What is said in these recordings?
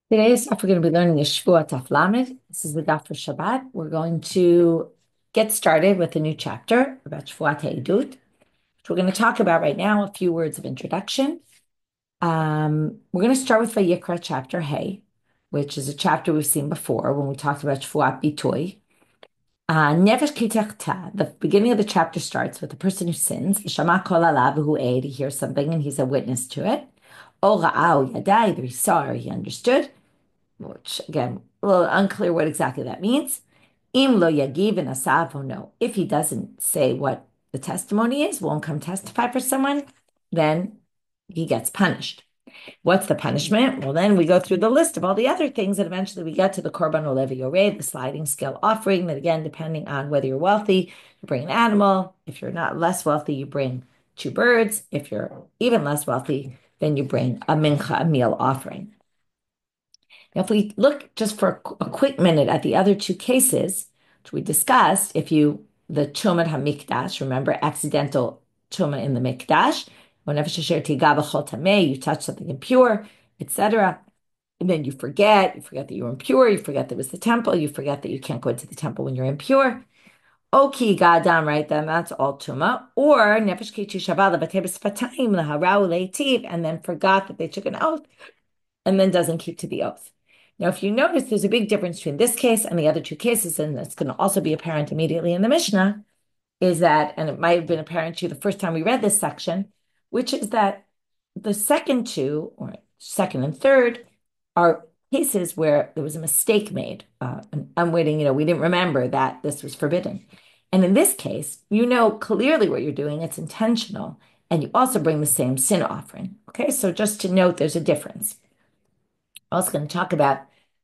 Today's daf, we're going to be learning the Shevuot Daf Lamed. This is the daf for Shabbat. We're going to get started with a new chapter about Shevuot Ha'edut, which we're going to talk about right now. A few words of introduction. We're going to start with Vayikra chapter Hey, which is a chapter we've seen before when we talked about Shevuot Bitoy. Nefesh Kitachta, the beginning of the chapter starts with the person who sins. Shama kol alav hu eid, he hears something and he's a witness to it. O ra'au yadai, either he saw or he understood, which again, a little unclear what exactly that means. Im lo yagiv and asav, no. If he doesn't say what the testimony is, won't come testify for someone, then he gets punished. What's the punishment? Well, then we go through the list of all the other things, and eventually we get to the korban olev yored, the sliding scale offering. That again, depending on whether you're wealthy, you bring an animal. If you're not less wealthy, you bring two birds. If you're even less wealthy, then you bring a mincha, a meal offering. Now, if we look just for a quick minute at the other two cases, which we discussed, the Tumah HaMikdash, remember accidental Tumah in the Mikdash, whenever you touch something impure, etc. And then you forget that you're impure, you forget there was the temple, you forget that you can't go into the temple when you're impure. Okay, Gadam, right? Then that's all Tumah. Or Nefesh Kichu Shavala Batebes Fatayim Laharau Leitiv, and then forgot that they took an oath and then doesn't keep to the oath. Now, if you notice, there's a big difference between this case and the other two cases, and it's going to also be apparent immediately in the Mishnah, is that, and it might have been apparent to you the first time we read this section, which is that the second two, or second and third, are cases where there was a mistake made. An unwitting, we didn't remember that this was forbidden. And in this case, you know clearly what you're doing, it's intentional, and you also bring the same sin offering. Okay, so just to note, there's a difference. I was going to talk about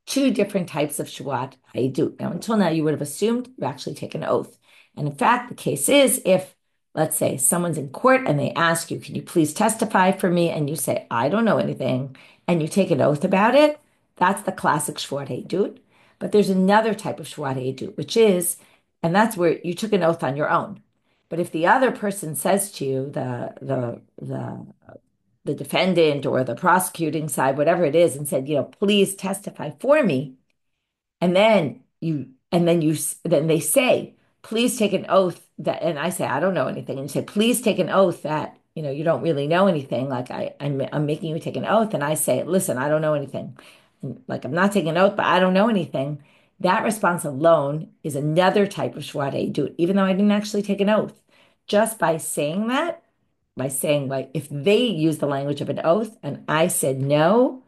two different types of Shevuot Ha'edut. Now, until now, you would have assumed you actually take an oath. And in fact, the case is if, let's say, someone's in court and they ask you, can you please testify for me? And you say, I don't know anything, and you take an oath about it, that's the classic Shevuot Ha'edut. But there's another type of Shevuot Ha'edut, which is, and that's where you took an oath on your own. But if the other person says to you, the defendant or the prosecuting side, whatever it is, and said, please testify for me. And then they say, please take an oath that, and I say, I don't know anything. And you say, please take an oath that, you don't really know anything. Like I'm making you take an oath. And I say, listen, I don't know anything. Like I'm not taking an oath, but I don't know anything. That response alone is another type of Shwad do it, even though I didn't actually take an oath. Just by saying that, by saying, like, if they use the language of an oath and I said no,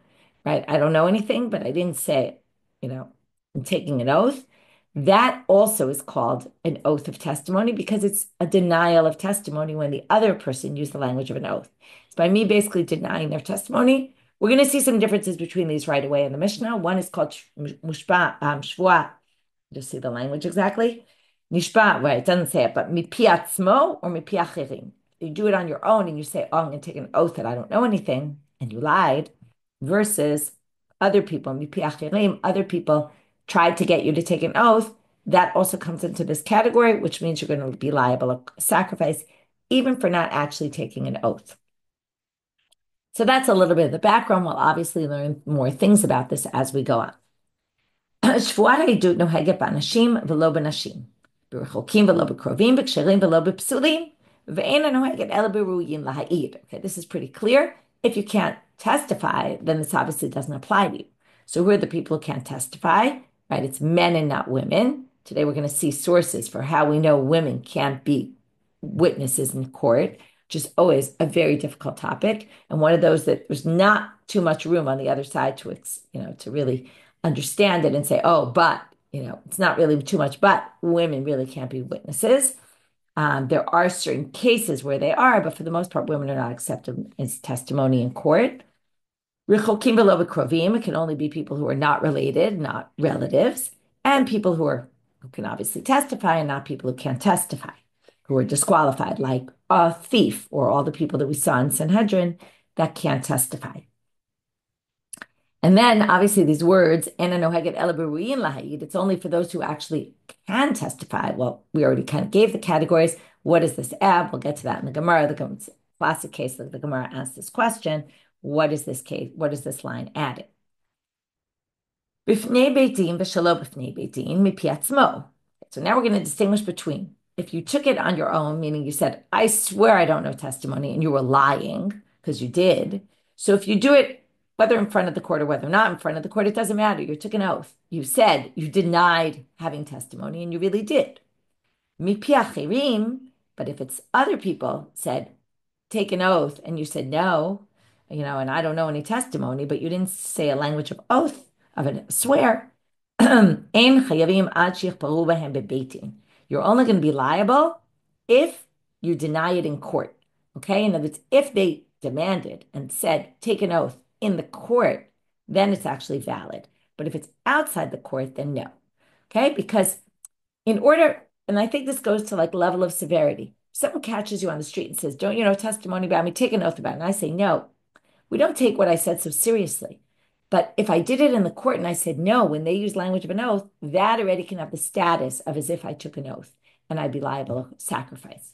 right, I don't know anything, but I didn't say, I'm taking an oath, that also is called an oath of testimony because it's a denial of testimony when the other person used the language of an oath. It's by me basically denying their testimony. We're going to see some differences between these right away in the Mishnah. One is called shvua. Just see the language exactly. Nishba, right, it doesn't say it, but mipi atzmo or mipi achirim. You do it on your own and you say, oh, I'm going to take an oath that I don't know anything, and you lied, versus other people, mipi achirim, other people tried to get you to take an oath. That also comes into this category, which means you're going to be liable of sacrifice, even for not actually taking an oath. So that's a little bit of the background. We'll obviously learn more things about this as we go on. שבועת העדות נוהגת באנשים ולא בנשים, ברחוקים ולא בקרובים, בכשרים ולא בפסולים, ואין הנוהגת אלא בראויים להעיד. Okay, this is pretty clear. If you can't testify, then this obviously doesn't apply to you. So who are the people who can't testify? Right, it's men and not women. Today we're going to see sources for how we know women can't be witnesses in court, which is always a very difficult topic, and one of those that there's not too much room on the other side to really understand it and say, oh, but, it's not really too much, but women really can't be witnesses. There are certain cases where they are, but for the most part, women are not accepted as testimony in court. Rechokim v'lo b'krovim, it can only be people who are not related, not relatives, and people who can obviously testify and not people who can't testify, who are disqualified, like a thief or all the people that we saw in Sanhedrin that can't testify. And then obviously these words, it's only for those who actually can testify. Well, we already kind of gave the categories. What is this ab? We'll get to that in the Gemara. The classic case that the Gemara asked this question. What is this case? What is this line added? B'fnei beitin v'shelo b'fnei beitin mipi atzmo. So now we're going to distinguish between if you took it on your own, meaning you said, I swear I don't know testimony, and you were lying because you did. So if you do it, whether in front of the court or whether not in front of the court, it doesn't matter. You took an oath. You said you denied having testimony, and you really did. Mipi achirim, but if it's other people said, take an oath, and you said no, and I don't know any testimony, but you didn't say a language of oath, of a swear. You're only going to be liable if you deny it in court. Okay? In other words, if they demanded and said, take an oath in the court, then it's actually valid. But if it's outside the court, then no. Okay? Because in order, and I think this goes to like level of severity. If someone catches you on the street and says, don't you know testimony about me? Take an oath about it. And I say, no, we don't take what I said so seriously. But if I did it in the court and I said no, when they use language of an oath, that already can have the status of as if I took an oath and I'd be liable to sacrifice.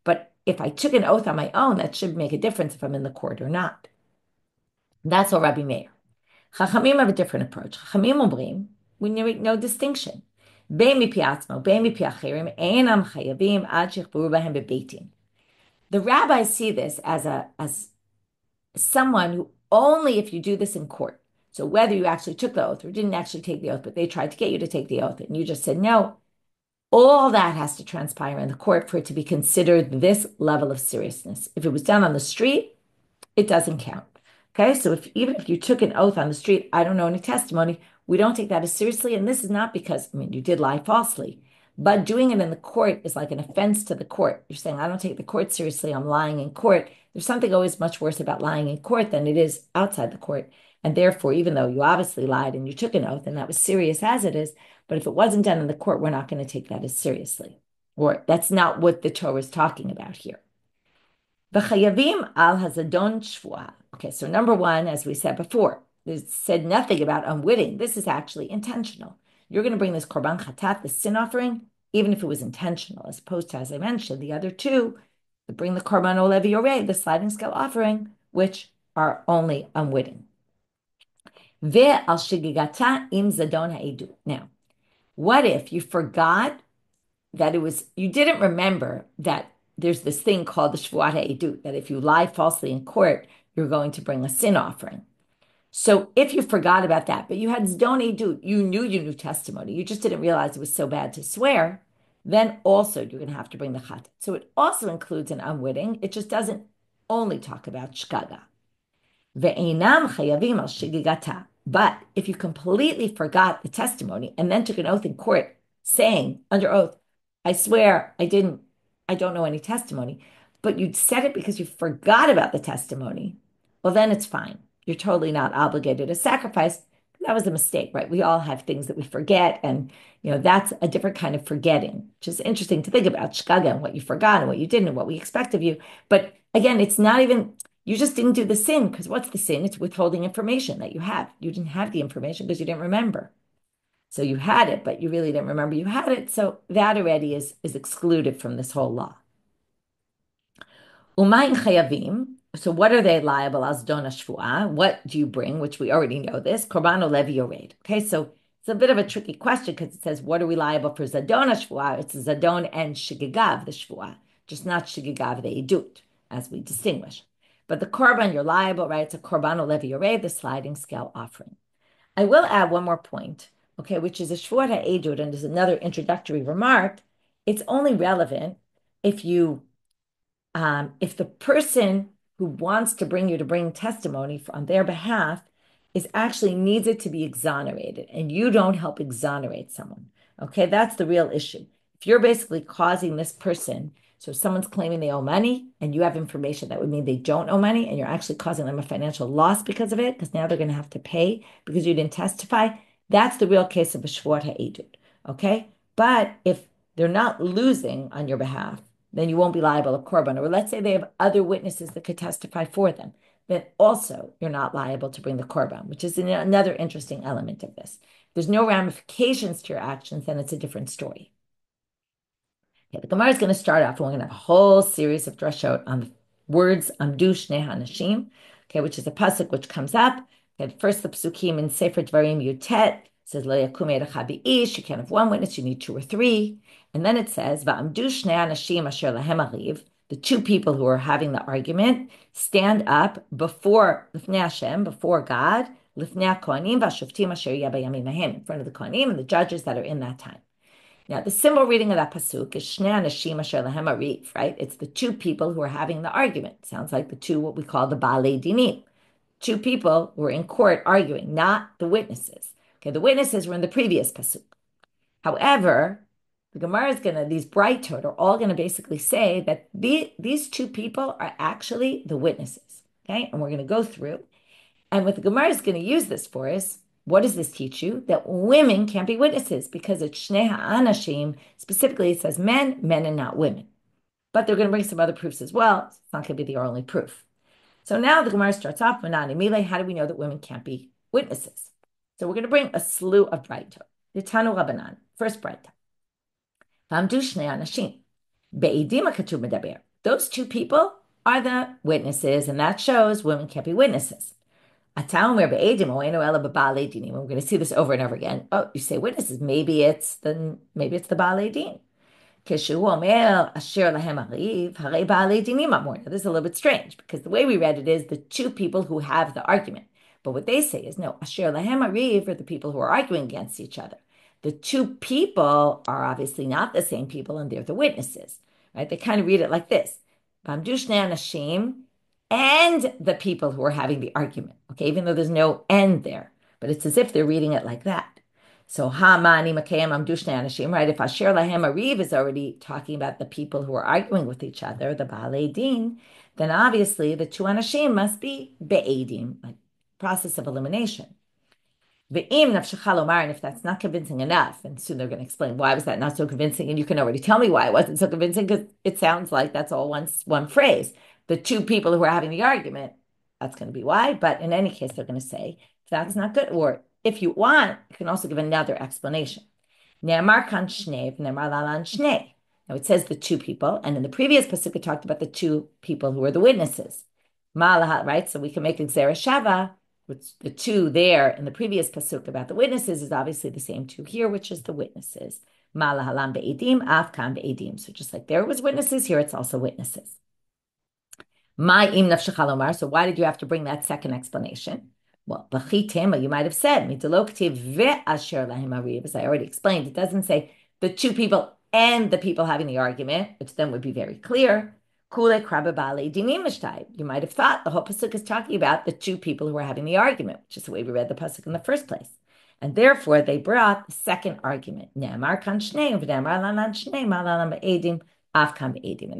But if I took an oath on my own, that should make a difference if I'm in the court or not. That's all Rabbi Meir. Chachamim have a different approach. Chachamim אומרים, we make no distinction. בין מפי עצמו, בין מפי אחרים, אינם חייבים עד שיחברו בהם בבית דין. The rabbis see this as someone who only if you do this in court. So whether you actually took the oath or didn't actually take the oath, but they tried to get you to take the oath and you just said no, all that has to transpire in the court for it to be considered this level of seriousness. If it was done on the street, it doesn't count. Okay, so even if you took an oath on the street, I don't know any testimony, we don't take that as seriously. And this is not because, you did lie falsely, but doing it in the court is like an offense to the court. You're saying, I don't take the court seriously, I'm lying in court. There's something always much worse about lying in court than it is outside the court. And therefore, even though you obviously lied and you took an oath and that was serious as it is, but if it wasn't done in the court, we're not going to take that as seriously. Or that's not what the Torah is talking about here. V'chayavim al hazadon shvuah. Okay, so number one, as we said before, it said nothing about unwitting. This is actually intentional. You're going to bring this korban chatat, the sin offering, even if it was intentional, as opposed to, as I mentioned, the other two, to bring the korban olevi yoreh, the sliding scale offering, which are only unwitting. Ve'al shigigata im zadon ha'edu. Now, what if you forgot that you didn't remember that there's this thing called the Shevuot ha'edut, that if you lie falsely in court, you're going to bring a sin offering. So if you forgot about that, but you had zdon edut, you knew testimony, you just didn't realize it was so bad to swear, then also you're going to have to bring the chatat. So it also includes an unwitting. It just doesn't only talk about shkaga. Ve'einam chayavim al shigigata. But if you completely forgot the testimony and then took an oath in court saying under oath, I swear I don't know any testimony, but you said it because you forgot about the testimony, well, then it's fine. You're totally not obligated to sacrifice. That was a mistake, right? We all have things that we forget, and that's a different kind of forgetting, which is interesting to think about, shkaga, and what you forgot and what you didn't and what we expect of you. But again, it's not even, you just didn't do the sin, because what's the sin? It's withholding information that you have. You didn't have the information because you didn't remember. So you had it, but you really didn't remember you had it. So that already is excluded from this whole law. Umayin chayavim. So what are they liable as dona shvuah? What do you bring? Which we already know this. Korban olevi yored. Okay, so it's a bit of a tricky question because it says, what are we liable for zadona shvuah? It's zadon and shigigav, the shvuah, just not shigigav, the edut, as we distinguish. But the korban, you're liable, right? It's a korban olevi yored, the sliding scale offering. I will add one more point, okay, which is a Shevuot ha'edut, and is another introductory remark. It's only relevant if the person who wants to bring you to bring testimony on their behalf actually needs it to be exonerated, and you don't help exonerate someone. Okay, that's the real issue. If you're basically causing this person, so if someone's claiming they owe money and you have information that would mean they don't owe money, and you're actually causing them a financial loss because of it, because now they're going to have to pay because you didn't testify, that's the real case of a Shevuot ha'edut. Okay, but if they're not losing on your behalf, then you won't be liable of korban. Or let's say they have other witnesses that could testify for them, then also you're not liable to bring the korban, which is another interesting element of this. If there's no ramifications to your actions, then it's a different story. Okay, the Gemara is going to start off, and we're going to have a whole series of drashot on the words amdu shnei hanashim, okay, which is a pasuk which comes up. Okay, first the psukim in Sefer Devarim Yutet, says, Lo yakum erecha bi'ish, you can't have one witness, you need two or three. And then it says, Va'amdu shnei anashim asher lahem ariv, the two people who are having the argument stand up before Lifnei Hashem, before God, Lifnei HaKohanim v'ashoftim asher yeh bayamim hahem, in front of the Kohanim and the judges that are in that time. Now, the simple reading of that pasuk is Shnei Anashim Asher Lahem Ariv, right? It's the two people who are having the argument. Sounds like the two, what we call the Baalei Dinim. Two people who are in court arguing, not the witnesses. Okay, the witnesses were in the previous pasuk. However, the Gemara is these braitot are all going to basically say that these two people are actually the witnesses. Okay, and we're going to go through. And what the Gemara is going to use this for is, what does this teach you? That women can't be witnesses because it's Shnei Ha'anashim. Specifically, it says men and not women. But they're going to bring some other proofs as well. It's not going to be the only proof. So now the Gemara starts off, Manani Mile, how do we know that women can't be witnesses? So we're going to bring a slew of braitot. The Tanu Rabbanan, first braitot. V'amdu Shnei Anashim. Be'edim ha'katuv medaber. Those two people are the witnesses, and that shows women can't be witnesses. We're going to see this over and over again. Oh, you say witnesses. Maybe it's the Baalei Din. This is a little bit strange because the way we read it is the two people who have the argument. But what they say is no, Asher Lahem Ariv are the people who are arguing against each other. The two people are obviously not the same people, and they're the witnesses. Right? They kind of read it like this. And the people who are having the argument, okay, even though there's no end there, but it's as if they're reading it like that. So, right, if Asher Lahem Ariv is already talking about the people who are arguing with each other, the Baalei Din, then obviously the two Anashim must be Be'edim, like process of elimination. And if that's not convincing enough, and soon they're going to explain why was that not so convincing, and you can already tell me why it wasn't so convincing, because it sounds like that's all one phrase. The two people who are having the argument, that's going to be why. But in any case, they're going to say, that's not good. Or if you want, you can also give another explanation. Now it says the two people. And in the previous pasuk, it talked about the two people who were the witnesses. Right? So we can make Gzera Shava, which the two there in the previous pasuk about the witnesses is obviously the same two here, which is the witnesses. So just like there was witnesses, here it's also witnesses. So why did you have to bring that second explanation? Well, you might have said, as I already explained, it doesn't say the two people and the people having the argument, which then would be very clear. You might have thought the whole pasuk is talking about the two people who are having the argument, which is the way we read the pasuk in the first place. And therefore, they brought the second argument. And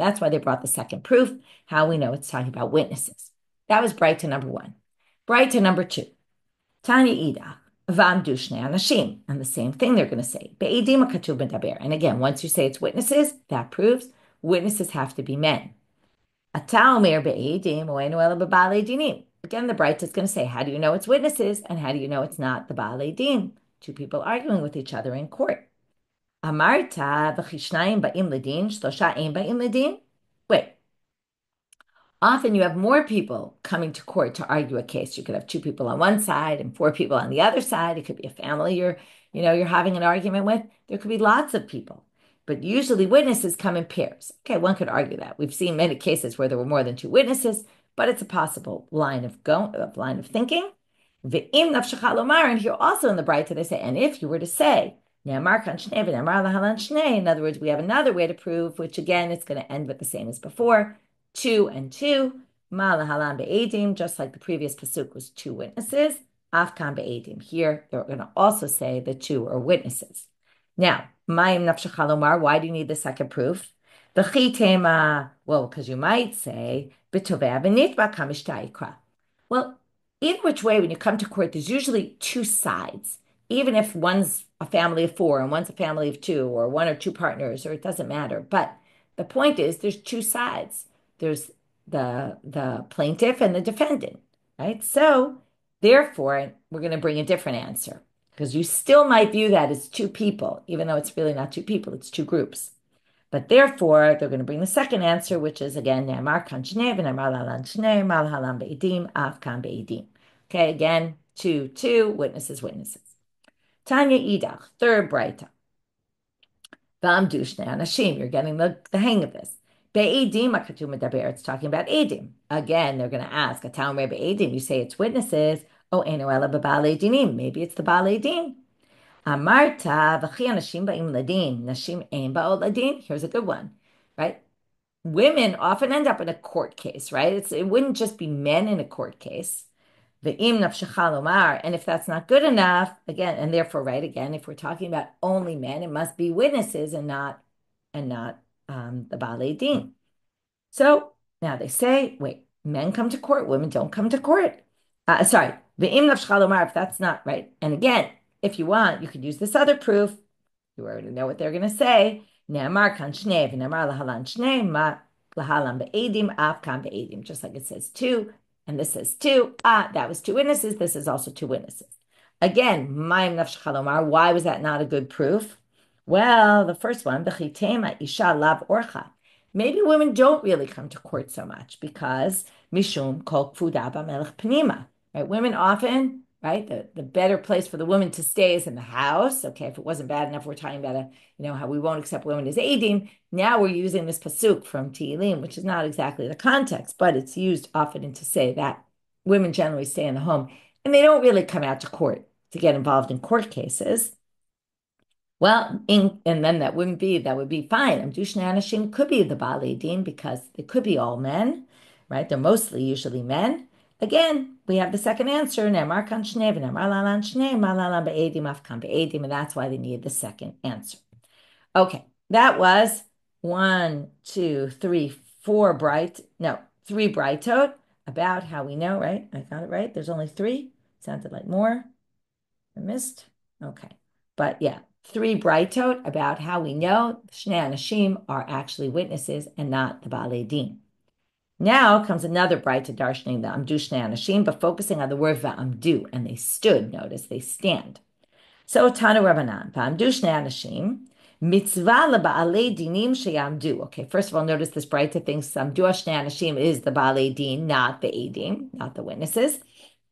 that's why they brought the second proof, how we know it's talking about witnesses. That was braitot number one. Braitot number two. Tanya Ida, V'amdu Shnei Anashim. And the same thing they're going to say. Be'edim ha'katuv medaber. And again, once you say it's witnesses, that proves witnesses have to be men. Again, the braitot is going to say, how do you know it's witnesses? And how do you know it's not the Baalei Din? Two people arguing with each other in court. Amarta v'chishnayim ba'im ledin, shlosha ein ba'im ledin. Wait. Often you have more people coming to court to argue a case. You could have two people on one side and four people on the other side. It could be a family you're having an argument with. There could be lots of people. But usually witnesses come in pairs. Okay, one could argue that. We've seen many cases where there were more than two witnesses, but it's a possible line of thinking. Ve'im nafshecha lomar, and here also in the braitot they say, and if you were to say, in other words, we have another way to prove, which again, it's going to end with the same as before, 2 and 2, just like the previous pasuk was two witnesses, afkan be'edim. Here, they're going to also say the two are witnesses. Now, why do you need the second proof? Well, because you might say, well, either which way, when you come to court, there's usually two sides. Even if one's a family of four and one's a family of two, or one or two partners, or it doesn't matter. But the point is, there's two sides. There's the plaintiff and the defendant, right? So, therefore, we're going to bring a different answer. Because you still might view that as two people, even though it's really not two people, it's two groups. But therefore, they're going to bring the second answer, which is again, okay, again, two, witnesses. Tanya idach, third brayta. V'amdu shnei anashim. You're getting the hang of this. Be'edim hakatu medaber. It's talking about edim. Again, they're going to ask, Atam re be'edim. You say it's witnesses. Oh, eno ela b'balei dinim. Maybe it's the balei din. Amarta v'chi anashim ba'im ladin. Nashim ein ba'od ladin. Here's a good one, right? Women often end up in a court case, right? It wouldn't just be men in a court case. Ve'im nafshecha lomar, and if that's not good enough, again, and therefore, right, again, if we're talking about only men, it must be witnesses and not the balei din. So now they say, wait, men come to court, women don't come to court. Sorry, ve'im nafshecha lomar, if that's not right. And again, if you want, you could use this other proof. You already know what they're going to say. Ne'amar kan shnei v'ne'amar lahalan shnei ma lahalan be'edim av kan be'edim, just like it says two. And this says two. That was two witnesses. This is also two witnesses. Again, ma'im nafshecha lomar. Why was that not a good proof? Well, the first one, b'chitema isha lav orcha. Maybe women don't really come to court so much because mishum kol kfuda b'melech pnima. Right? Women often, right? The better place for the woman to stay is in the house. Okay, if it wasn't bad enough, we're talking about how we won't accept women as edim. Now we're using this pasuk from Tehillim, which is not exactly the context, but it's used often to say that women generally stay in the home and they don't really come out to court to get involved in court cases. Well, and then that would be fine. Amdushna Anashim could be the balei din because it could be all men, right? They're mostly usually men. Again, we have the second answer, and that's why they need the second answer. Okay, that was 3 braitot about how we know, right? I got it right. There's only 3. Sounded like more. I missed. Okay, but yeah, 3 braitot about how we know Shnei Anashim are actually witnesses and not the balei din. Now comes another braitot darshaning the amdu Shnei Anashim, but focusing on the word va'amdu, and they stood. Notice they stand. So Tanu Rabbanan va'amdu Shnei Anashim mitzvah leba'alei dinim sheyamdu. Okay, first of all, notice this braitot thinks amdu Shnei Anashim is the balei din, not the edim, not the witnesses,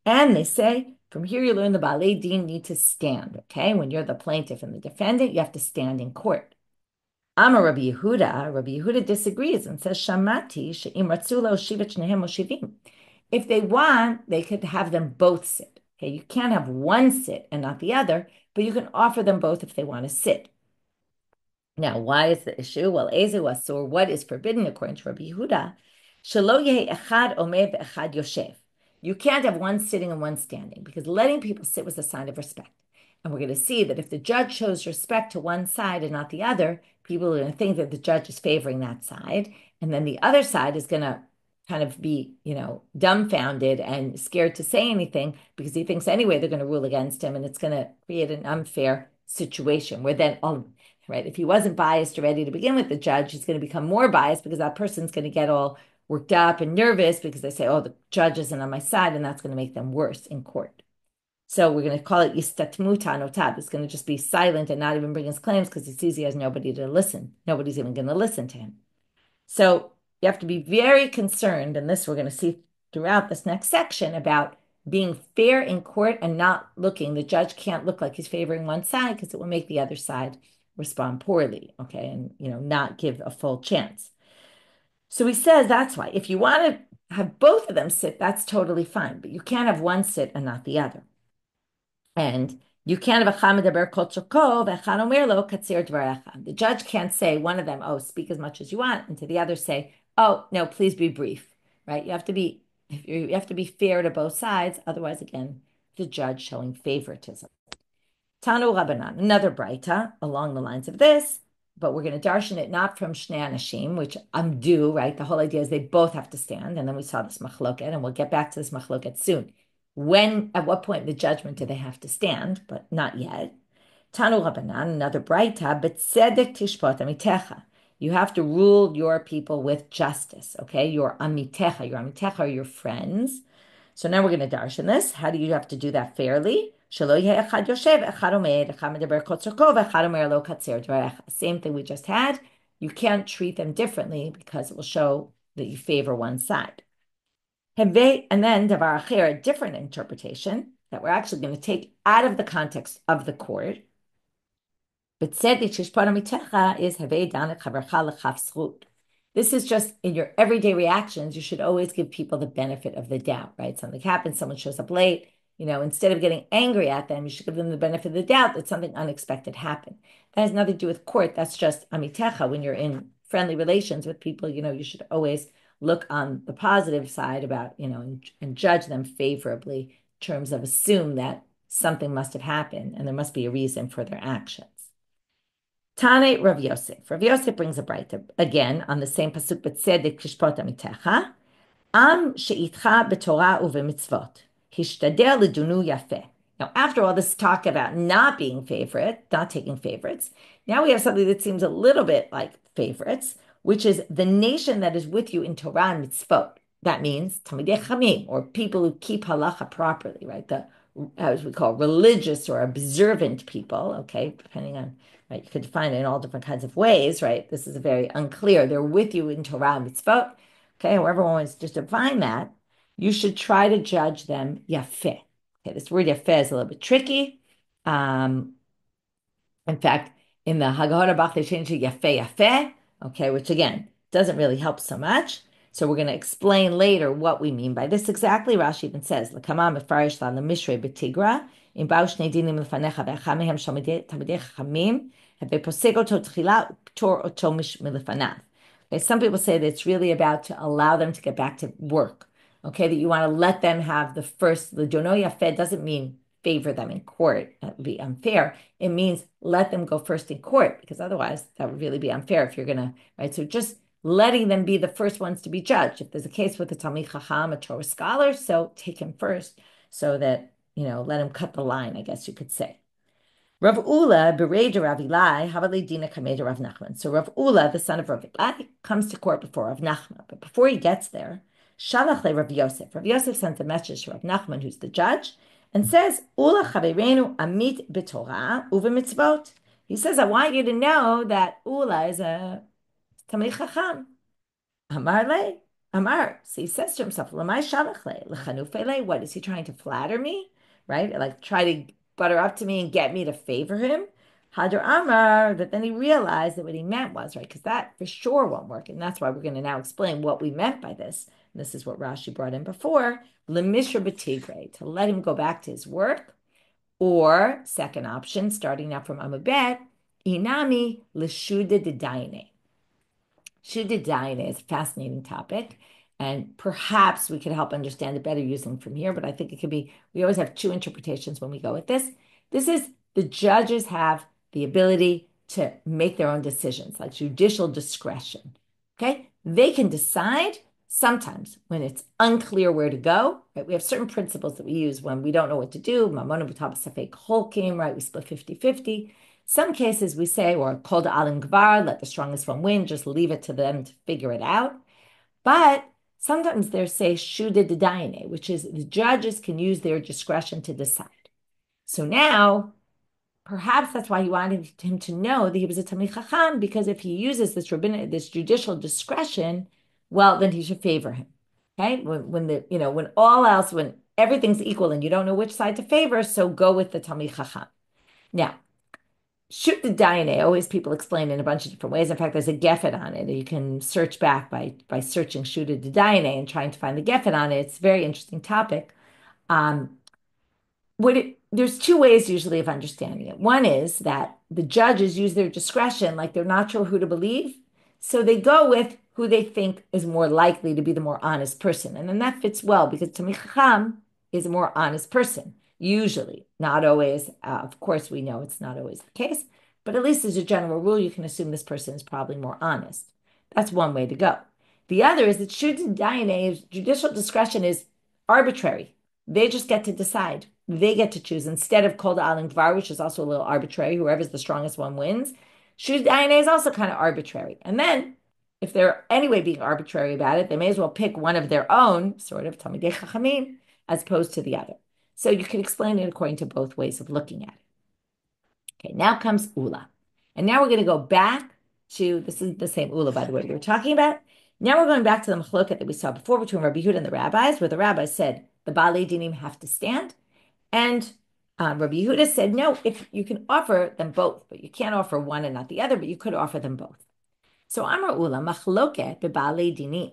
and they say. From here, you learn the balei din need to stand, okay? When you're the plaintiff and the defendant, you have to stand in court. Amar Rabbi Yehuda disagrees and says, Shamati she'im ratzu lo shivat shnehem moshivim. If they want, they could have them both sit, okay? You can't have one sit and not the other, but you can offer them both if they want to sit. Now, why is the issue? Well, Ezu asur, what is forbidden according to Rabbi Yehuda? Shelo yehi echad omer ve'echad yoshev. You can't have one sitting and one standing because letting people sit was a sign of respect. And we're going to see that if the judge shows respect to one side and not the other, people are going to think that the judge is favoring that side. And then the other side is going to kind of be, dumbfounded and scared to say anything because he thinks anyway they're going to rule against him and it's going to create an unfair situation where then right, if he wasn't biased already to begin with the judge, he's going to become more biased because that person's going to get all worked up and nervous because they say, oh, the judge isn't on my side, and that's going to make them worse in court. So we're going to call it yistatmuta notab. It's going to just be silent and not even bring his claims because he sees he has nobody to listen. Nobody's even going to listen to him. So you have to be very concerned, and this we're going to see throughout this next section, about being fair in court and not looking. The judge can't look like he's favoring one side because it will make the other side respond poorly, okay, and not give a full chance. So he says that's why. If you want to have both of them sit, that's totally fine. But you can't have one sit and not the other. And you can't have a chacham medaber kol shoko v'echad omer lo katzir dvarecha. The judge can't say one of them, oh, speak as much as you want, and to the other say, oh, no, please be brief. Right? You have to be fair to both sides. Otherwise, again, the judge showing favoritism. Tanu Rabbanan, another braita along the lines of this. But we're going to darshan it not from Shnei Anashim, which amdu, right? The whole idea is they both have to stand. And then we saw this machloket, and we'll get back to this machloket soon. At what point in the judgment do they have to stand? But not yet. Tanu Rabbanan, another braita, betzedek tishpot amitecha. You have to rule your people with justice, okay? Your amitecha are your friends. So now we're going to darshan this. How do you have to do that fairly? Same thing we just had. You can't treat them differently because it will show that you favor one side. And then, davar acher, a different interpretation. that we're actually going to take out of the context of the court. But is this is just in your everyday reactions. You should always give people the benefit of the doubt, right? Something happens, someone shows up late. Instead of getting angry at them, you should give them the benefit of the doubt that something unexpected happened. That has nothing to do with court. That's just amitecha. When you're in friendly relations with people, you should always look on the positive side about, and judge them favorably in terms of assume that something must have happened and there must be a reason for their actions. Tane Rav Yosef. Rav Yosef brings a braitot again on the same pasuk, b'tzedek tishpot amitecha. Am she'itcha b'Torah u'v'mitzvot. Hishtadel lidunu yafeh. Now, after all this talk about not being favorite, not taking favorites, now we have something that seems a little bit like favorites, which is the nation that is with you in Torah and mitzvot. That means talmidei chachamim, or people who keep halacha properly, right? As we call religious or observant people, okay, depending on, right, you could define it in all different kinds of ways, right? This is very unclear. They're with you in Torah and mitzvot, okay, however one wants to define that, you should try to judge them yafeh. Okay, this word yafeh is a little bit tricky. In fact, in the Haggadah Bach, they changed it yafeh yafeh, okay, which again, doesn't really help so much. So we're going to explain later what we mean by this exactly. Rashi even says, "L'kama mefarish la l'mishrei b'tigra im ba'u shnei dinim lefanecha ve'achad mehem talmidei chachamim ve'posek oto tchila u'ptor oto milefanav." Okay, some people say that it's really about to allow them to get back to work. Okay, that you want to let them have the first. The dono yafeh doesn't mean favor them in court. That would be unfair. It means let them go first in court, because otherwise that would really be unfair if you're going to, right? So just letting them be the first ones to be judged. If there's a case with a talmid chacham, a Torah scholar, so take him first so that, let him cut the line, I guess you could say. Rav Ula, berei de Rav Ilai, havali dina kamei de Rav Nachman. So Rav Ula, the son of Rav Ilai, comes to court before Rav Nachman. But before he gets there, shalach le Rav Yosef. Rav Yosef sends a message to Rav Nachman, who's the judge, and says, Ula chavereinu amit b'Torah u'v'mitzvot. He says, I want you to know that Ula is a talmid chacham. Amar le, Amar. So he says to himself, Lamai shalach le, l'chanufe le. What, is he trying to flatter me? Right? Like try to butter up to me and get me to favor him? Hadran Amar, but then he realized that what he meant was, right, because that for sure won't work. And that's why we're going to now explain what we meant by this. And this is what Rashi brought in before, Lemishra B'Tigrei, to let him go back to his work. Or, second option, starting now from Amabet, Inami L'Shuda D'Daine. Shuda D'Daine is a fascinating topic. And perhaps we could help understand it better using from here, but I think it could be, we always have two interpretations when we go with this. This is the judges have the ability to make their own decisions, like judicial discretion. Okay? They can decide sometimes when it's unclear where to go. Right? We have certain principles that we use when we don't know what to do. Mamonu b'tab safek holkim, right? We split 50-50. Some cases we say, or kol da'alim gvar, let the strongest one win, just leave it to them to figure it out. But sometimes they say shuda d'daine, which is the judges can use their discretion to decide. So now, perhaps that's why he wanted him to know that he was a talmid chacham, because if he uses this judicial discretion, well, then he should favor him. Okay, when everything's equal and you don't know which side to favor, so go with the talmid chacham. Now, shoot the daine, always people explain in a bunch of different ways. In fact, there's a gefet on it. You can search back by searching shoot the daine and trying to find the gefet on it. It's a very interesting topic. There's two ways usually of understanding it. One is that the judges use their discretion, like they're not sure who to believe. So they go with who they think is more likely to be the more honest person. And then that fits well because talmid chacham is a more honest person. Usually, not always. Of course, we know it's not always the case, but at least as a general rule, you can assume this person is probably more honest. That's one way to go. The other is that shudin daine, judicial discretion is arbitrary. They just get to decide. They get to choose instead of kol da'alim gvar, which is also a little arbitrary. Whoever's the strongest one wins. Shudin daine is also kind of arbitrary. And then, if they're anyway being arbitrary about it, they may as well pick one of their own, sort of talmidei chachamim, as opposed to the other. So you can explain it according to both ways of looking at it. Okay, now comes Ula. And now we're going to go back to, this is the same Ula, by the way, we were talking about. Now we're going back to the machloket that we saw before between Rabbi Yehuda and the rabbis, where the rabbis said the Baalei Dinim have to stand, And Rabbi Yehuda said, no, if you can offer them both, but you can't offer one and not the other, but you could offer them both. So Amar Ula machloket bebaalei dinim.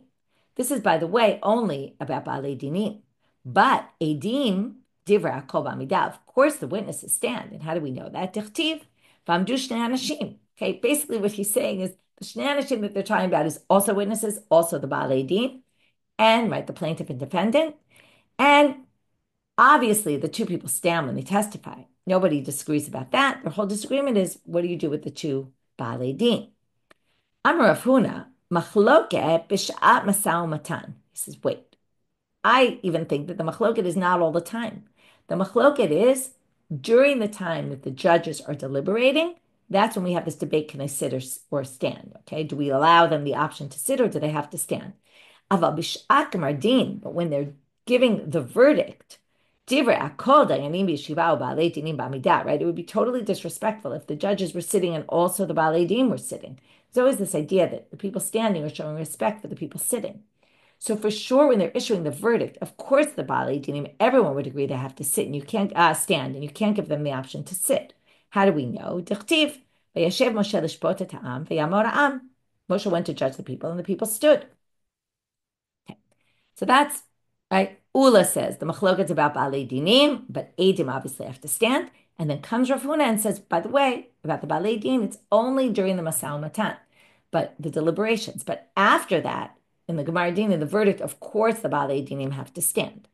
This is, by the way, only about baalei dinim. But edim divra kol b'amidah. Of course, the witnesses stand. And how do we know that? Dichtiv v'amdu shnei anashim. Okay, basically what he's saying is the shnei anashim that they're talking about is also witnesses, also the baalei din, and right, the plaintiff and defendant. And obviously, the two people stand when they testify. Nobody disagrees about that. Their whole disagreement is, what do you do with the two baalei din? Amar Rav Huna, machloket b'sha'at masau matan. He says, wait, I even think that the machloket is not all the time. The machloket is during the time that the judges are deliberating. That's when we have this debate, can they sit or stand? Okay, do we allow them the option to sit or do they have to stand? Aval b'sha'at mardin, but when they're giving the verdict, right? It would be totally disrespectful if the judges were sitting and also the baalei din were sitting. There's always this idea that the people standing are showing respect for the people sitting. So for sure, when they're issuing the verdict, of course the baalei dinim, everyone would agree they have to sit and you can't stand, and you can't give them the option to sit. How do we know? Dichtiv, vayashev Moshe lishpot et ha'am, vayamor ha'am. Moshe went to judge the people, and the people stood. Okay. So that's right. Ula says the machloket's about baalei dinim, but edim obviously have to stand. And then comes Rav Huna and says, by the way, about the baalei din, it's only during the masau matan, but the deliberations. But after that, in the Gemara din, in the verdict, of course, the baalei dinim have to stand.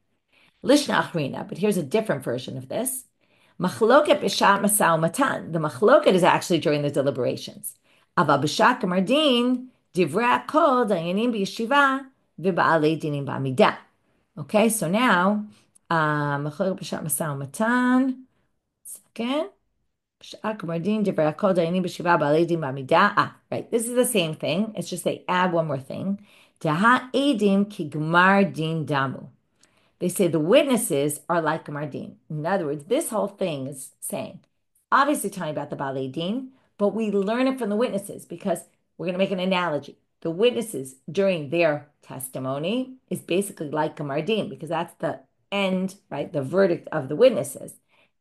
Lishna achrina, but here's a different version of this. Machloket b'shat masau matan. The machloket is actually during the deliberations. Ava b'shat Gemara din, divrei kol dayanim b'yeshiva v'baalei dinim b'amidah. Okay, so now, machloket b'shat masau matan. Second. Right, this is the same thing. It's just they add one more thing. They say the witnesses are like Gemar din. In other words, this whole thing is saying, obviously talking about the baalei din, but we learn it from the witnesses because we're going to make an analogy. The witnesses during their testimony is basically like Gemar din because that's the end, right? The verdict of the witnesses.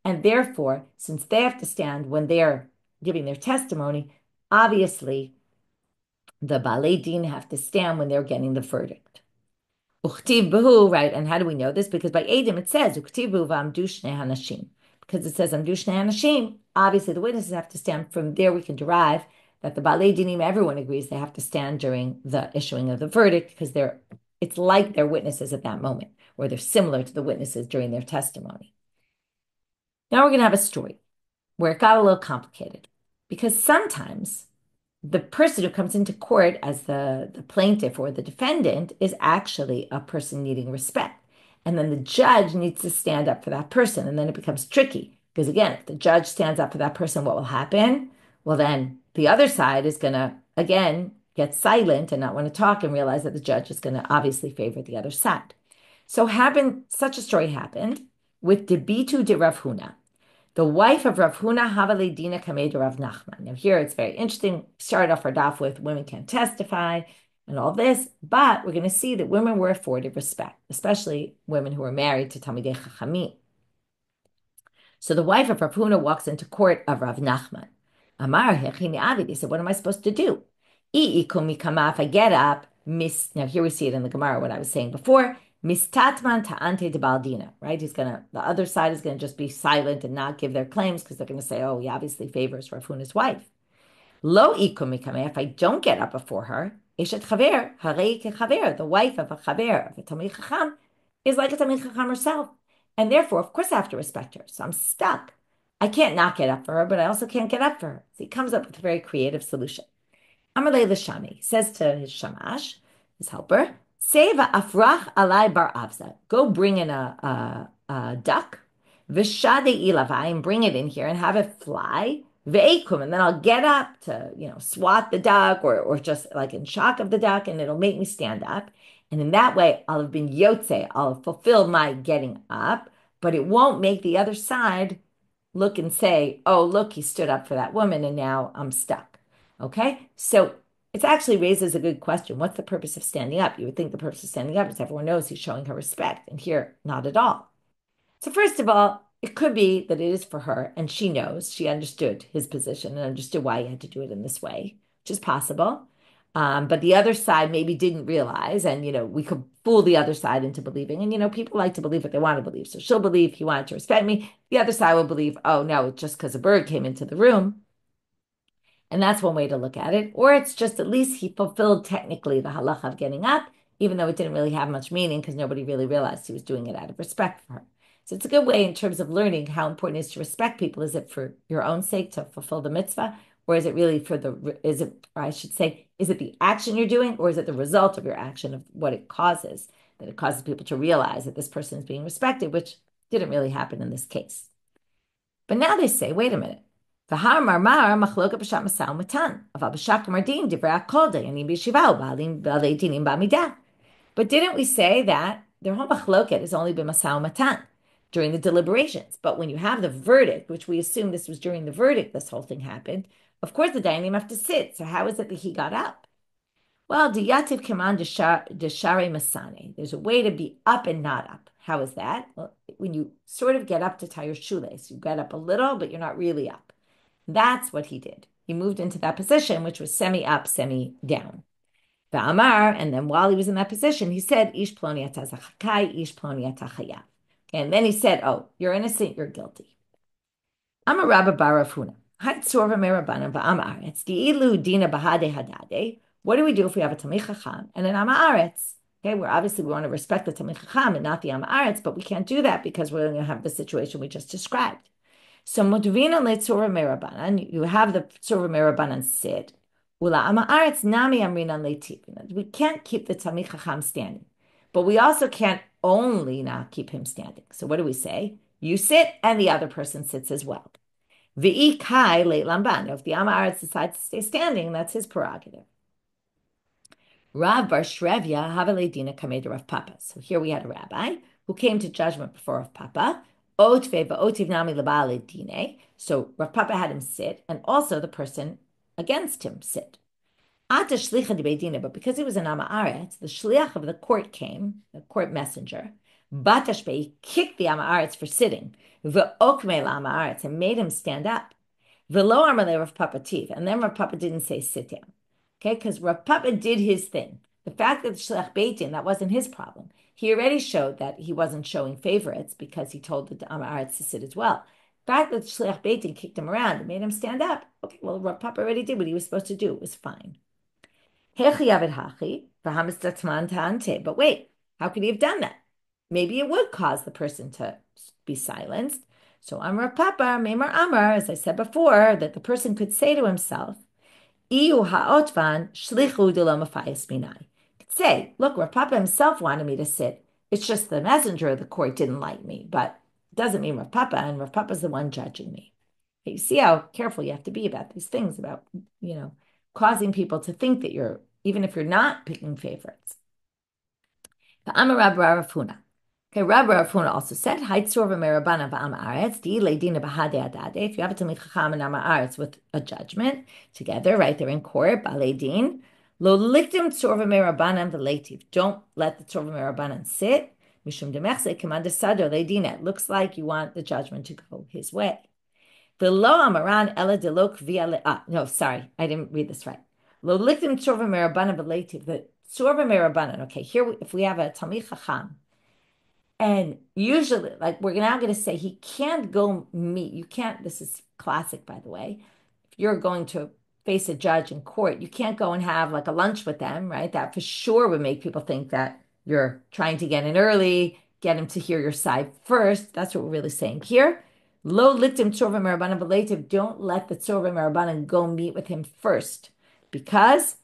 And therefore, since they have to stand when they're giving their testimony, obviously the baalei din have to stand when they're getting the verdict. Uchtiv behu, right? And how do we know this? Because by edim it says uchtiv behu v'amdu shnei hanashim. Because it says amdu shnei hanashim, obviously the witnesses have to stand. From there we can derive that the baalei dinim, everyone agrees they have to stand during the issuing of the verdict because it's like they're witnesses at that moment, or they're similar to the witnesses during their testimony. Now we're going to have a story where it got a little complicated because sometimes the person who comes into court as the plaintiff or the defendant is actually a person needing respect. And then the judge needs to stand up for that person. And then it becomes tricky because, again, if the judge stands up for that person, what will happen? Well, then the other side is going to, again, get silent and not want to talk and realize that the judge is going to obviously favor the other side. So such a story happened with Debitu de Rav Huna, the wife of Rav Huna Havale Dina Kamei de Rav Nachman. Now here it's very interesting. Started off our daf with women can't testify and all this, but we're going to see that women were afforded respect, especially women who were married to Talmidei Chachamim. So the wife of Rav Huna walks into court of Rav Nachman. Amar Hechini Avi. They said, what am I supposed to do? If I get up, now here we see it in the Gemara, what I was saying before. Mistatman ta'ante de baldina, right? The other side is going to just be silent and not give their claims because they're going to say, oh, he obviously favors Rav Huna's wife. Lo ikum mikame, if I don't get up before her, eshet chaver, harei kechaver, the wife of a chaver, of a talmid chacham, is like a talmid chacham herself. And therefore, of course, I have to respect her. So I'm stuck. I can't not get up for her, but I also can't get up for her. So he comes up with a very creative solution. Amalei l'shami, says to his shamash, his helper, Seva afrach alai bar avza. Go bring in a duck. V'shade ilavai, and bring it in here and have it fly. Ve'ekum, and then I'll get up to, swat the duck or just like in shock of the duck, and it'll make me stand up. And in that way, I'll have been yotze. I'll have fulfilled my getting up, but it won't make the other side look and say, oh, look, he stood up for that woman and now I'm stuck. Okay? So it actually raises a good question. What's the purpose of standing up? You would think the purpose of standing up is everyone knows he's showing her respect. And here, not at all. So first of all, It could be that it is for her, and she knows, she understood his position and understood why he had to do it in this way, which is possible. But the other side maybe didn't realize, and we could fool the other side into believing. And people like to believe what they want to believe. So she'll believe he wanted to respect me. The other side will believe, oh no, it's just because a bird came into the room. And that's one way to look at it. Or it's just at least he fulfilled technically the halacha of getting up, even though it didn't really have much meaning because nobody really realized he was doing it out of respect for her. So it's a good way in terms of learning how important it is to respect people. Is it for your own sake to fulfill the mitzvah? Or is it really or I should say, is it the action you're doing, or is it the result of your action of what it causes? That it causes people to realize that this person is being respected, which didn't really happen in this case. But now they say, wait a minute. But didn't we say that their whole machloket has only been masau matan during the deliberations? But when you have the verdict, which we assume this was during the verdict, this whole thing happened. Of course, the dayanim have to sit. So how is it that he got up? Well, diyativ kaman deshare masane. There's a way to be up and not up. How is that? Well, when you sort of get up to tie your shoelace, you get up a little, but you're not really up. That's what he did. He moved into that position, which was semi-up, semi-down. Va'amar, and then while he was in that position, he said, Ish ploni ata zachakai, ish ploni ata chaya. And then he said, oh, you're innocent, you're guilty. Amar Rabba bar Huna. Haitzorva merabanan va'amaretz. Di'ilu dina bahade hadade. What do we do if we have a talmid chacham and an amaretz? Okay, we want to respect the talmid chacham and not the amaretz, but we can't do that because we're going to have the situation we just described. So Mudvina letzora merabanan, you have the tzora merabanan sit. Ula amaretz nami amrinan leitiv. We can't keep the talmid chacham standing, but we also can't only not keep him standing. So what do we say? You sit and the other person sits as well. V'i kai leit lamban. If the amaretz decides to stay standing, that's his prerogative. Rav bar Shrevya haveledina kamed Rav Papa. So here we had a rabbi who came to judgment before Rav Papa. Otve va'otiv nami leba'ale dine. So Rav Papa had him sit, and also the person against him sit. Ata shlicha debeidina, but because he was an amaretz, the shliach of the court came, the court messenger. Batashbe kicked the amaretz for sitting. Ve'okme la'amaretz, and made him stand up. Ve'lo amale Rav Papa tiv, and then Rav Papa didn't say sit down. Okay, because Rav Papa did his thing. The fact that the shliach beitin, that wasn't his problem. He already showed that he wasn't showing favorites because he told the amaretz to sit as well. The fact that the shliach beitin kicked him around and made him stand up. Okay, well, Rav Papa already did what he was supposed to do. It was fine. But wait, how could he have done that? Maybe it would cause the person to be silenced. So Amar Papa, Memar Amar, as I said before, that the person could say to himself, Iu ha'otvan shlichu de lo mafayis minai. Say, look, Rav Papa himself wanted me to sit. It's just the messenger of the court didn't like me, but it doesn't mean Rav Papa, and Rav Papa's the one judging me. Okay, you see how careful you have to be about these things, about, causing people to think that you're, even if you're not picking favorites. But Amar Rabbi Rav Huna. Okay, Rabbi Rav Huna also said, Haitzor v'merabana v'amaretz, di leidina b'hadei adade. If you have a talmid chacham and amaretz with a judgment together, right, they're in court, b'alei din, lo liktim tzor v'merabanan v'leitiv. Don't let the tzor v'merabanan sit. Mishum demechse command sado leidina. It looks like you want the judgment to go his way. V'lo amaran ela delok via no, sorry, I didn't read this right. Lo liktim tzor v'merabanan v'leitiv. The tzor v'merabanan. Okay, here if we have a talmid chacham. And usually, like we're now going to say, he can't go meet. You can't, this is classic, by the way. If you're going to face a judge in court, you can't go and have like a lunch with them, right? That for sure would make people think that you're trying to get in early, get him to hear your side first. That's what we're really saying here. Lo liktim tzorva merabanan v'leitiv. Don't let the tzorva merabanan go meet with him first, because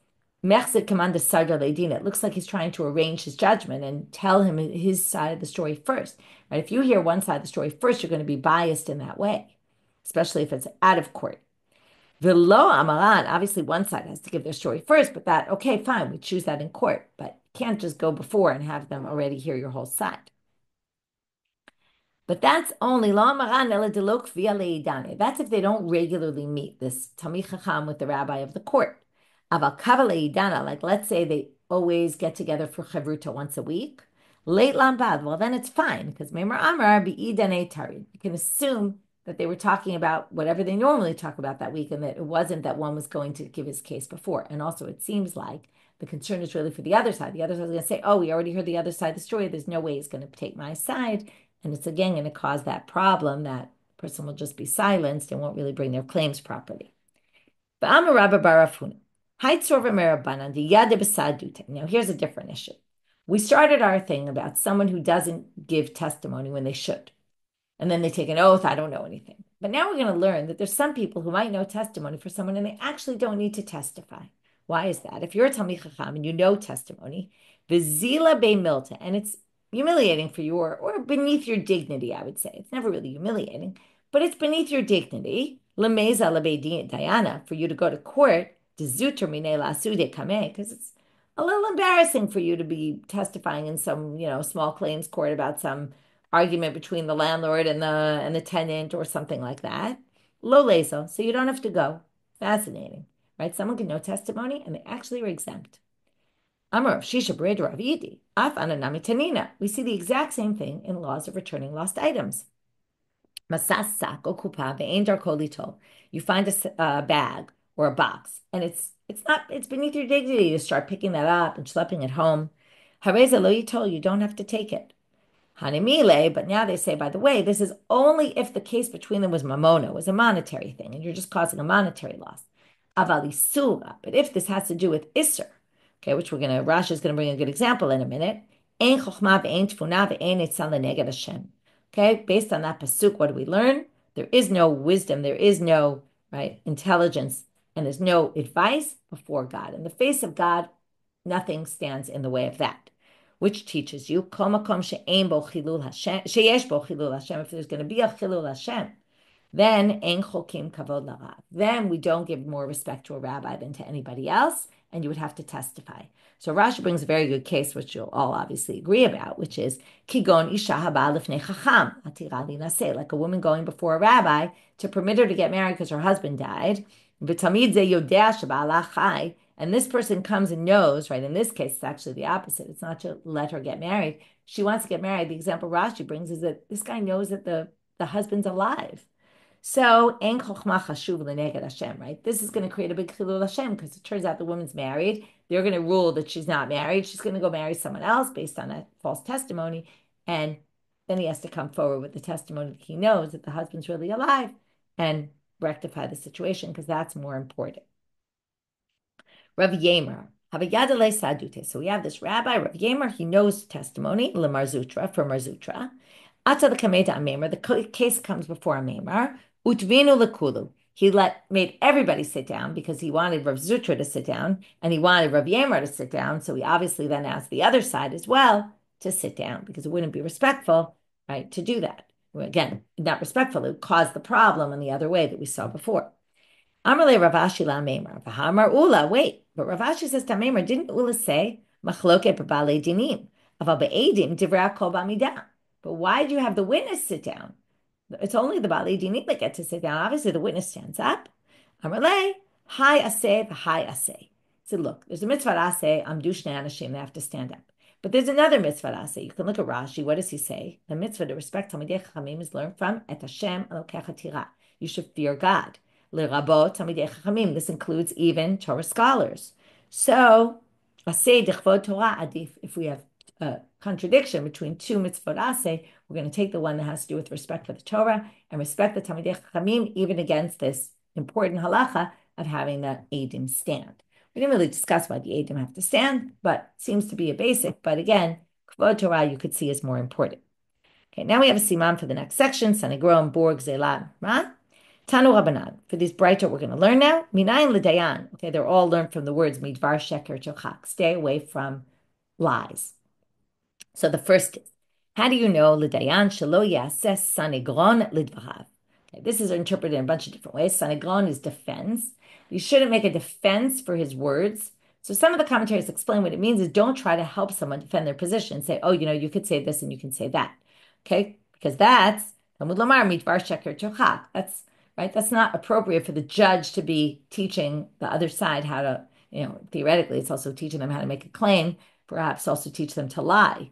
it looks like he's trying to arrange his judgment and tell him his side of the story first. Right? If you hear one side of the story first, you're going to be biased in that way, especially if it's out of court. V'lo amaran, obviously one side has to give their story first, but that, okay, fine, we choose that in court, but you can't just go before and have them already hear your whole side. But that's only lo amaran ela delok via leidane. That's if they don't regularly meet this talmid chacham with the rabbi of the court. Aval kavale idana, like let's say they always get together for chavruta once a week. Late lambad, well, then it's fine because Memar Amar bi'idane tarid. You can assume that they were talking about whatever they normally talk about that week and that it wasn't that one was going to give his case before. And also, it seems like the concern is really for the other side. The other side is going to say, oh, we already heard the other side of the story. There's no way he's going to take my side. And it's again going to cause that problem that the person will just be silenced and won't really bring their claims properly. Now, here's a different issue. We started our thing about someone who doesn't give testimony when they should. And then they take an oath, I don't know anything. But now we're going to learn that there's some people who might know testimony for someone and they actually don't need to testify. Why is that? If you're a talmid chacham and you know testimony, v'zila be milta, and it's humiliating for you or beneath your dignity, I would say. It's never really humiliating, but it's beneath your dignity. Lemeza lebe Diana, for you to go to court, dezuter mine la sude kame, because it's a little embarrassing for you to be testifying in some, small claims court about some argument between the landlord and the tenant or something like that. Lo leso, so you don't have to go. Fascinating, right? Someone can know testimony and they actually are exempt. Amar Shisha Braitot Rav Yidi, Af Ananami Tanina. We see the exact same thing in laws of returning lost items. Masas sak o kupa ve'ein darko lito. You find a bag or a box, and it's beneath your dignity to start picking that up and schlepping it home. Hareza lo yito, you don't have to take it. Hanimile, but now they say, by the way, this is only if the case between them was mamona, was a monetary thing, and you're just causing a monetary loss. Avalisura, but if this has to do with Isser, okay, which Rashi is going to bring a good example in a minute. Ein chokhmah ve'ein tfuna ve'ein etzan leneged Hashem. Okay, based on that pasuk, what do we learn? There is no wisdom, there is no intelligence, and there's no advice before God. In the face of God, nothing stands in the way of that. Which teaches you, kol makom she'ein bo chilul Hashem, sheyesh bo chilul Hashem. If there's going to be a chilul Hashem, then ein chokim kavod larav. Then we don't give more respect to a rabbi than to anybody else, and you would have to testify. So Rashi brings a very good case, which you'll all obviously agree about, which is kigon isha haba lifnei chacham atira linaseh, like a woman going before a rabbi to permit her to get married because her husband died. V'tamid ze yodea sheba'ala chai, and this person comes and knows, right? In this case, it's actually the opposite. It's not to let her get married. She wants to get married. The example Rashi brings is that this guy knows that the husband's alive. So, en chokhmah chashuv leneged Hashem, right? This is going to create a big chilul Hashem because it turns out the woman's married. They're going to rule that she's not married. She's going to go marry someone else based on a false testimony. And then he has to come forward with the testimony that he knows that the husband's really alive and rectify the situation because that's more important. Rav Yemer, Havayadale Sadute. So we have this rabbi, Rav Yemer, he knows testimony, Lemar Zutra, for Marzutra. Ata the Kameta Amemer, the case comes before Amemer. Utvinu lekulu. He made everybody sit down because he wanted Rav Zutra to sit down and he wanted Rav Yemer to sit down. So he obviously then asked the other side as well to sit down because it wouldn't be respectful, right, to do that. Again, not respectful. It would cause the problem in the other way that we saw before. Amarle Ravashi la Memer. Vahamar Ula. Wait, but Ravashi says to Memer, didn't Ula say machloke b'balei dinim? Aval be'edim divrei kol b'amidah. But why do you have the witness sit down? It's only the balei dinim that get to sit down. Obviously, the witness stands up. Amarle, hi aseh, v'hai aseh. He said, look, there's a mitzvah aseh, amdu shnei anashim, they have to stand up. But there's another mitzvah aseh. You can look at Rashi. What does he say? The mitzvah to respect talmidei chachamim is learned from et Hashem elokecha tira. You should fear God. L'rabot talmidei chachamim. This includes even Torah scholars. So, aseh dichvod Torah adif. If we have a contradiction between two mitzvot aseh, we're going to take the one that has to do with respect for the Torah and respect the Talmidei Chachamim, even against this important halacha of having the Eidim stand. We didn't really discuss why the Eidim have to stand, but it seems to be a basic. But again, Kvod Torah you could see is more important. Okay, now we have a siman for the next section, Sanigrom, Borg, Zelat, Ra. Tanu Rabbanan. For these braitot we're going to learn now. Minayin l'dayan. Okay, they're all learned from the words midvar sheker chochak. Stay away from lies. So the first is, how do you know l'dayan shelo yaseh sanigron lidvahav? Okay, this is interpreted in a bunch of different ways. Sanigron is defense. You shouldn't make a defense for his words. So some of the commentaries explain what it means is don't try to help someone defend their position. Say, oh, you could say this and you can say that. Okay, because that's Talmud Lamar midvar sheker chochak. That's right. That's not appropriate for the judge to be teaching the other side how to, theoretically, it's also teaching them how to make a claim, perhaps also teach them to lie.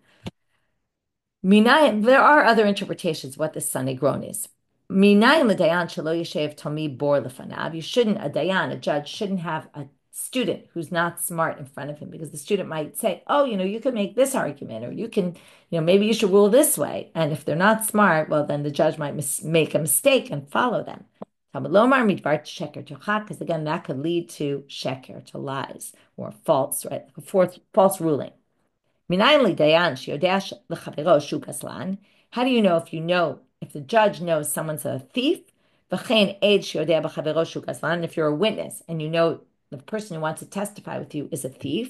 There are other interpretations of what this Sunday groan is. Minayim l'dayan shelo yeshev talmid bor lefanav. A dayan, a judge, shouldn't have a student who's not smart in front of him, because the student might say, oh, you can make this argument, or you can, maybe you should rule this way. And if they're not smart, well, then the judge might make a mistake and follow them. Talmud lomar midvar sheker tochak, because again, that could lead to sheker, to lies, or false, right? A false ruling. How do you know if the judge knows someone's a thief? And if you're a witness and you know the person who wants to testify with you is a thief,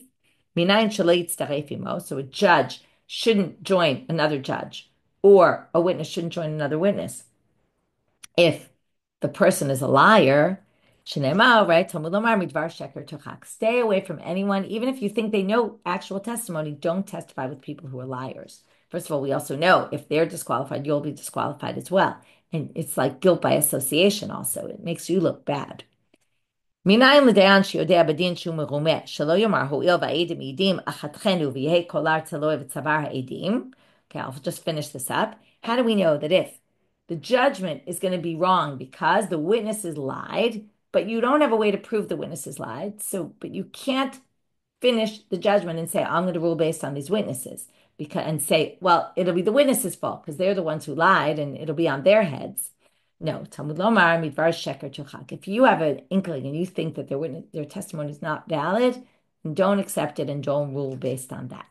so a judge shouldn't join another judge, or a witness shouldn't join another witness if the person is a liar. Right? Talmud lomar midvar sheker tochak. Stay away from anyone, even if you think they know actual testimony. Don't testify with people who are liars. First of all, we also know if they're disqualified, you'll be disqualified as well. And it's like guilt by association also. It makes you look bad. Okay, I'll just finish this up. How do we know that if the judgment is going to be wrong because the witnesses lied, but you don't have a way to prove the witnesses lied, but you can't finish the judgment and say, I'm going to rule based on these witnesses, and say, well, it'll be the witnesses' fault because they're the ones who lied and it'll be on their heads. No, Talmud lomar midvar sheker tochak. If you have an inkling and you think that their testimony is not valid, then don't accept it and don't rule based on that.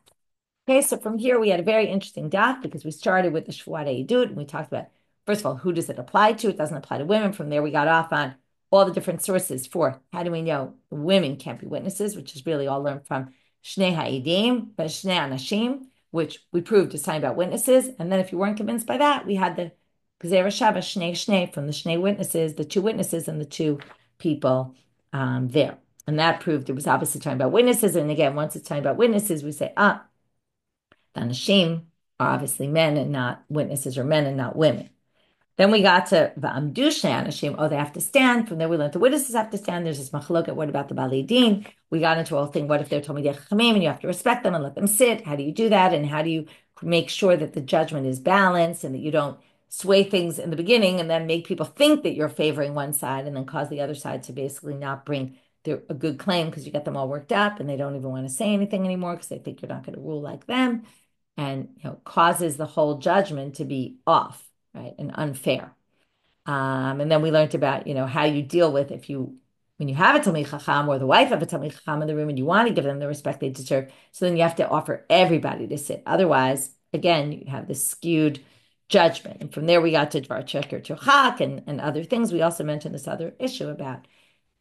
Okay, so from here we had a very interesting daf, because we started with the Shevuot Eidut and we talked about, first of all, who does it apply to? It doesn't apply to women. From there we got off on all the different sources for how do we know women can't be witnesses, which is really all learned from Shnei Ha'idim, but Shnei Anashim, which we proved is talking about witnesses. And then if you weren't convinced by that, we had the Gzera Shava Shnei from the Shnei witnesses, the two witnesses and the two people there. And that proved it was obviously talking about witnesses. And again, once it's talking about witnesses, we say, the Anashim are obviously men and not witnesses, or men and not women. Then we got to Va'amdu Shnei Anashim. Oh, they have to stand. From there we learned the witnesses have to stand. There's this machloket. What about the Balei Din? We got into a whole thing. What if they're talmidei chachamim and you have to respect them and let them sit? How do you do that? And how do you make sure that the judgment is balanced and that you don't sway things in the beginning and then make people think that you're favoring one side and then cause the other side to basically not bring a good claim, because you get them all worked up and they don't even want to say anything anymore because they think you're not going to rule like them, and causes the whole judgment to be off, right, and unfair. And then we learned about how you deal with when you have a talmid chacham or the wife of a talmid chacham in the room and you want to give them the respect they deserve, so then you have to offer everybody to sit. Otherwise, again, you have this skewed judgment. And from there we got to dvar sheker tochak and other things. We also mentioned this other issue about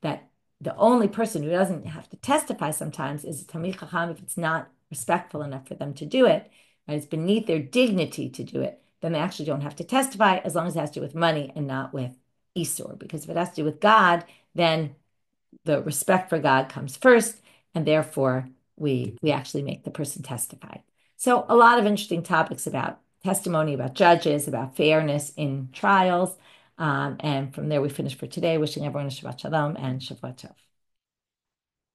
that the only person who doesn't have to testify sometimes is a talmid chacham if it's not respectful enough for them to do it, and it's beneath their dignity to do it. Then they actually don't have to testify, as long as it has to do with money and not with Isur. Because if it has to do with God, then the respect for God comes first, and therefore we actually make the person testify. So a lot of interesting topics about testimony, about judges, about fairness in trials. And from there we finish for today, wishing everyone a Shabbat Shalom and Shavuot Tov.